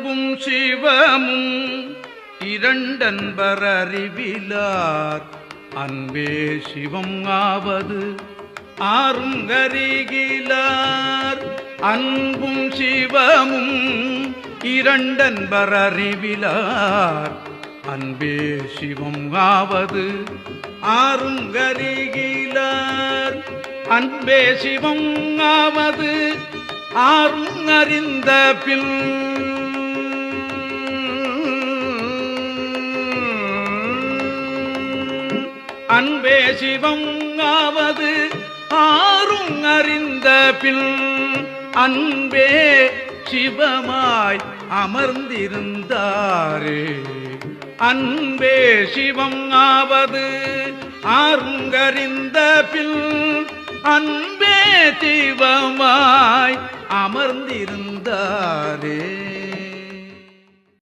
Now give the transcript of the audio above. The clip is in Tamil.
அன்பும் சிவமும் இரண்டன்பர் அறிவிலார் அன்பே சிவம் ஆவது ஆறும் அறிகிலார். அன்பும் சிவமும் இரண்டன்பர் அறிவிலார் அன்பே சிவம் ஆவது ஆறும் அறிகிலார். அன்பே சிவம் ஆவது ஆறும் அறிந்த பின் அன்பே சிவம் ஆவது ஆறும் அறிந்த பின் அன்பே சிவமாய் அமர்ந்திருந்தாரே. அன்பே சிவம் ஆவது ஆறும் அறிந்த பின் அன்பே சிவமாய் அமர்ந்திருந்தாரே.